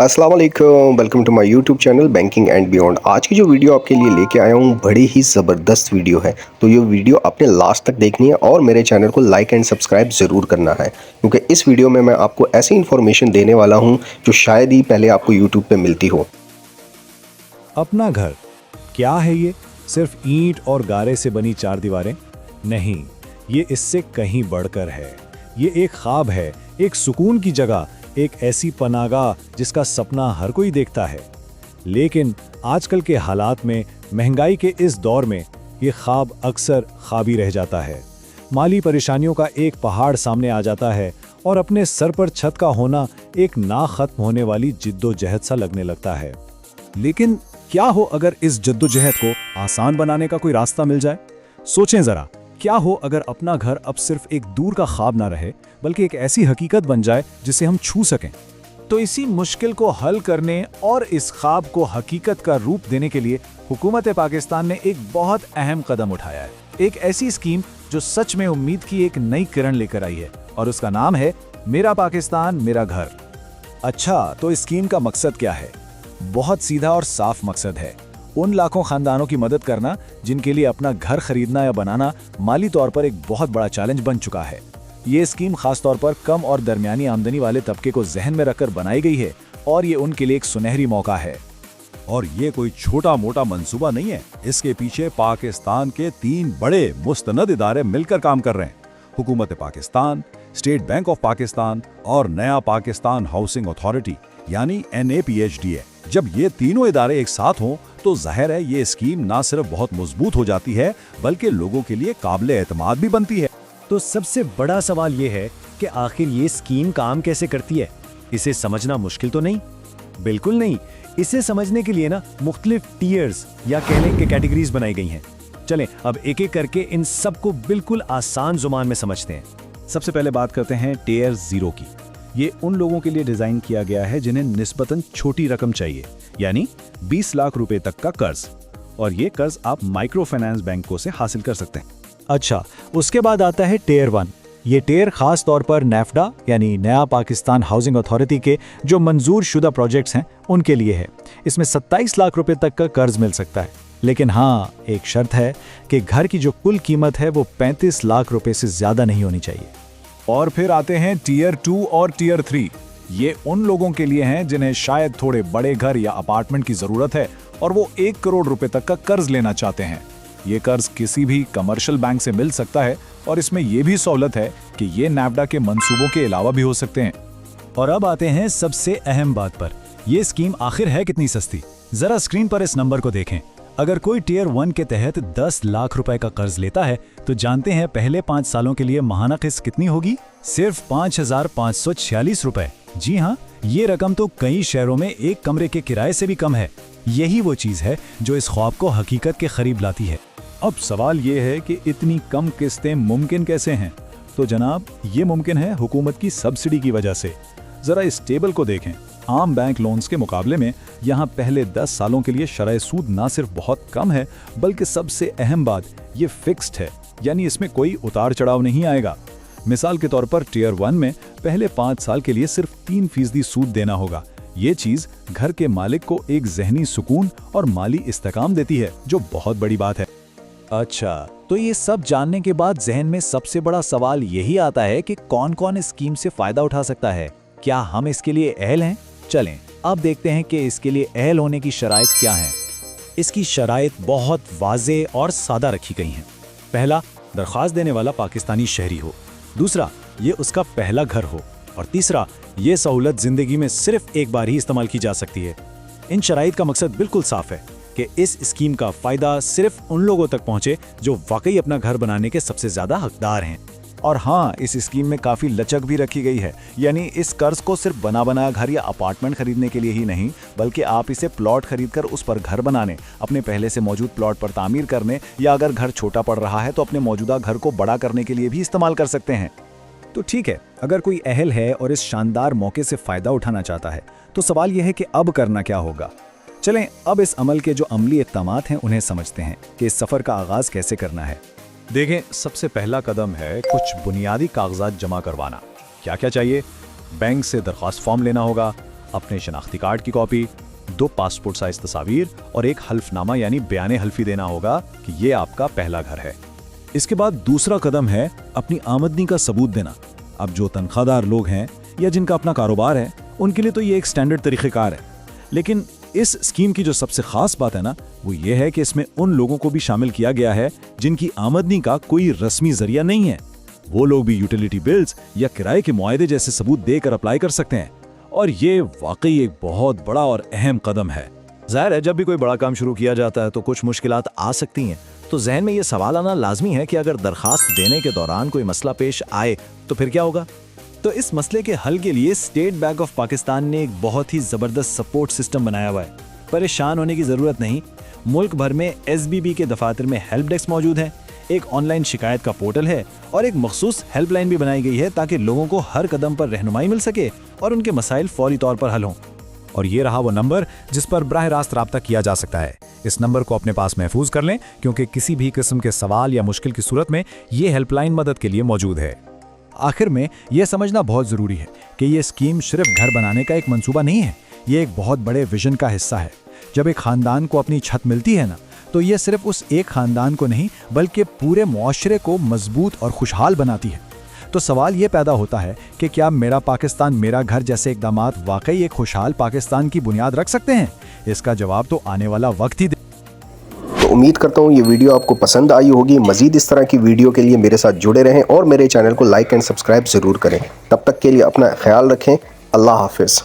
अस्सलाम वालेकुम, welcome to my YouTube channel banking and beyond. आज की जो वीडियो आपके लिए लेके आया हूँ बड़ी ही ज़बरदस्त वीडियो है। तो ये वीडियो आपने लास्ट तक देखनी है और मेरे चैनल को लाइक एंड सब्सक्राइब ज़रूर करना है, क्योंकि इस वीडियो में मैं आपको ऐसी इन्फॉर्मेशन देने वाला हूँ जो शायद ही पहले आपको यूट्यूब पे मिलती हो। अपना घर क्या है ये? सिर्फ ईंट और गारे से बनी चार दीवारें? नहीं, ये इससे कहीं बढ़कर है। ये एक ख्वाब है, एक सुकून की जगह, एक ऐसी पनाहगाह जिसका सपना हर कोई देखता है। लेकिन आजकल के हालात में, महंगाई के इस दौर में, ये ख्वाब अक्सर ख्वाबी रह जाता है। माली परेशानियों का एक पहाड़ सामने आ जाता है और अपने सर पर छत का होना एक ना खत्म होने वाली जिद्दोजहद सा लगने लगता है। लेकिन क्या हो अगर इस जद्दोजहद को आसान बनाने का कोई रास्ता मिल जाए? सोचें जरा, क्या हो अगर अपना घर अब सिर्फ एक दूर का ख्वाब ना रहे, बल्कि एक ऐसी हकीकत बन जाए जिसे हम छू सकें। तो इसी मुश्किल को हल करने और इस ख्वाब को हकीकत का रूप देने के लिए हुकूमत पाकिस्तान ने एक बहुत अहम कदम उठाया है। एक ऐसी स्कीम जो सच में उम्मीद की एक नई किरण लेकर आई है, और उसका नाम है मेरा पाकिस्तान मेरा घर। अच्छा, तो इस स्कीम का मकसद क्या है? बहुत सीधा और साफ मकसद है, उन लाखों खानदानों की मदद करना जिनके लिए अपना घर खरीदना या बनाना माली तौर पर एक बहुत बड़ा चैलेंज बन चुका है। ये स्कीम खास तौर पर कम और दरमियानी आमदनी वाले तबके को जहन में रखकर बनाई गई है, और ये उनके लिए एक सुनहरी मौका है। और ये कोई छोटा मोटा मंसूबा नहीं है। इसके पीछे पाकिस्तान के 3 बड़े मुस्तनद इदारे मिलकर काम कर रहे हैं। हुकूमत Pakistan, state bank of Pakistan और नया पाकिस्तान हाउसिंग अथॉरिटी यानी NAPHDA। जब ये तीनों इदारे एक साथ हों तो जाहिर है ये स्कीम ना सिर्फ बहुत मजबूत हो जाती है, बल्कि लोगों के लिए काबिल एतमाद भी बनती है। तो सबसे बड़ा सवाल ये है कि आखिर ये स्कीम काम कैसे करती है? इसे समझना मुश्किल तो नहीं? बिल्कुल नहीं। इसे समझने के लिए ना मुख्तलिफ टीयर्स या कहने के कैटेगरीज बनाई गई हैं। चलें अब एक एक करके इन सबको बिल्कुल आसान जुबान में समझते हैं। सबसे पहले बात करते हैं टियर 0 की। ये उन लोगों के लिए डिजाइन किया गया है जिन्हें निस्बतन छोटी रकम चाहिए, यानी 20 लाख रुपए तक का कर्ज, और ये कर्ज आप माइक्रो फाइनेंस बैंकों से हासिल कर सकते हैं। अच्छा, उसके बाद आता है टियर 1। ये टियर खास तौर पर नेफ्डा यानी नया पाकिस्तान हाउसिंग अथॉरिटी के जो मंजूर शुदा प्रोजेक्ट्स हैं उनके लिए है। इसमें 27 लाख रुपए तक का कर्ज मिल सकता है, लेकिन हाँ, एक शर्त है कि घर की जो कुल कीमत है वो 35 लाख रुपए से ज्यादा नहीं होनी चाहिए। और फिर आते हैं टियर 2 और टियर 3। ये उन लोगों के लिए हैं जिन्हें शायद थोड़े बड़े घर या अपार्टमेंट की जरूरत है और वो 1 करोड़ रुपए तक का कर्ज लेना चाहते हैं। ये कर्ज किसी भी कमर्शियल बैंक से मिल सकता है, और इसमें यह भी सहूलत है कि ये नेफ्डा के मंसूबों के अलावा भी हो सकते हैं। और अब आते हैं सबसे अहम बात पर, यह स्कीम आखिर है कितनी सस्ती? जरा स्क्रीन पर इस नंबर को देखें। अगर कोई टियर 1 के तहत 10 लाख रुपए का कर्ज लेता है तो जानते हैं पहले 5 सालों के लिए माहाना किस्त कितनी होगी? सिर्फ 5,546 रुपए। जी हाँ, ये रकम तो कई शहरों में एक कमरे के किराए से भी कम है। यही वो चीज है जो इस ख्वाब को हकीकत के करीब लाती है। अब सवाल ये है कि इतनी कम किस्तें मुमकिन कैसे हैं? तो जनाब, ये मुमकिन है हुकूमत की सब्सिडी की वजह से। जरा इस टेबल को देखें। आम बैंक लोन्स के मुकाबले में यहाँ पहले 10 सालों के लिए शरह सूद ना सिर्फ बहुत कम है, बल्कि सबसे अहम बात, ये फिक्स्ड है, यानी इसमें कोई उतार चढ़ाव नहीं आएगा। मिसाल के तौर पर टियर 1 में पहले 5 साल के लिए सिर्फ 3% सूद देना होगा। ये चीज घर के मालिक को एक जहनी सुकून और माली इस्तेकाम देती है, जो बहुत बड़ी बात है। अच्छा, तो ये सब जानने के बाद जहन में सबसे बड़ा सवाल यही आता है कि कौन कौन इस स्कीम से फायदा उठा सकता है? क्या हम इसके लिए अहल हैं? चलें अब देखते हैं कि इसके लिए अहल होने की शराइत क्या हैं। इसकी शराइत बहुत वाज़े और सादा रखी गई हैं। पहला, दरख्वास्त देने वाला पाकिस्तानी शहरी हो। दूसरा, ये उसका पहला घर हो। और तीसरा, ये सहूलत जिंदगी में सिर्फ एक बार ही इस्तेमाल की जा सकती है। इन शराइत का मकसद बिल्कुल साफ है कि इस स्कीम का फायदा सिर्फ उन लोगों तक पहुंचे जो वाकई अपना घर बनाने के सबसे ज्यादा हकदार हैं। और हाँ, इस स्कीम में काफी लचक भी रखी गई है, यानी इस कर्ज को सिर्फ बना बनाया घर या अपार्टमेंट खरीदने के लिए ही नहीं, बल्कि आप इसे प्लॉट खरीदकर उस पर घर बनाने, अपने पहले से मौजूद प्लॉट पर तामीर करने, या अगर घर छोटा पड़ रहा है तो अपने मौजूदा घर को बड़ा करने के लिए भी इस्तेमाल कर सकते हैं। तो ठीक है, अगर कोई अहल है और इस शानदार मौके से फायदा उठाना चाहता है तो सवाल यह है कि अब करना क्या होगा। चलें अब इस अमल के जो अमली इक़दामात हैं उन्हें समझते हैं कि इस सफ़र का आगाज कैसे करना है। देखें, सबसे पहला कदम है कुछ बुनियादी कागजात जमा करवाना। क्या क्या चाहिए? बैंक से दरख्वास्त फॉर्म लेना होगा, अपने शनाख्ती कार्ड की कॉपी, 2 पासपोर्ट साइज तस्वीर और एक हल्फनामा यानी बयान हल्फी देना होगा कि ये आपका पहला घर है। इसके बाद दूसरा कदम है अपनी आमदनी का सबूत देना। अब जो तनख्वाहदार लोग हैं या जिनका अपना कारोबार है, उनके लिए तो ये एक स्टैंडर्ड तरीक़ेकार है। लेकिन इस स्कीम की जो सबसे खास बात है ना, वो ये है कि इसमें उन लोगों को भी शामिल किया गया है जिनकी आमदनी का कोई रस्मी जरिया नहीं है। वो लोग भी यूटिलिटी बिल्स या किराए के मुआहदे जैसे सबूत देकर अप्लाई कर सकते हैं। और ये वाकई एक बहुत बड़ा और अहम कदम है। जाहिर है, जब भी कोई बड़ा काम शुरू किया जाता है तो कुछ मुश्किलात आ सकती हैं। तो जहन में ये सवाल आना लाजमी है कि अगर दरखास्त देने के दौरान कोई मसला पेश आए तो फिर क्या होगा। तो इस मसले के हल के लिए स्टेट बैंक ऑफ पाकिस्तान ने एक बहुत ही ज़बरदस्त सपोर्ट सिस्टम बनाया हुआ है। परेशान होने की ज़रूरत नहीं। मुल्क भर में SBB के दफातर में हेल्प डेस्क मौजूद है, एक ऑनलाइन शिकायत का पोर्टल है और एक मखसूस हेल्पलाइन भी बनाई गई है ताकि लोगों को हर कदम पर रहनुमाई मिल सके और उनके मसाइल फौरी तौर पर हल हों। और ये रहा वो नंबर जिस पर बराह रास्त राब्ता किया जा सकता है। इस नंबर को अपने पास महफूज कर लें, क्योंकि किसी भी किस्म के सवाल या मुश्किल की सूरत में ये हेल्पलाइन मदद के लिए मौजूद है। आखिर में यह समझना बहुत ज़रूरी है कि ये स्कीम सिर्फ घर बनाने का एक मंसूबा नहीं है, ये एक बहुत बड़े विजन का हिस्सा है। जब एक ख़ानदान को अपनी छत मिलती है ना, तो ये सिर्फ उस एक ख़ानदान को नहीं बल्कि पूरे मुआशरे को मजबूत और खुशहाल बनाती है। तो सवाल ये पैदा होता है कि क्या मेरा पाकिस्तान मेरा घर जैसे इक़दामात वाकई एक खुशहाल पाकिस्तान की बुनियाद रख सकते हैं? इसका जवाब तो आने वाला वक्त ही दे। तो उम्मीद करता हूँ ये वीडियो आपको पसंद आई होगी। मज़ीद इस तरह की वीडियो के लिए मेरे साथ जुड़े रहें और मेरे चैनल को लाइक एंड सब्सक्राइब ज़रूर करें। तब तक के लिए अपना ख्याल रखें। अल्लाह हाफिज़।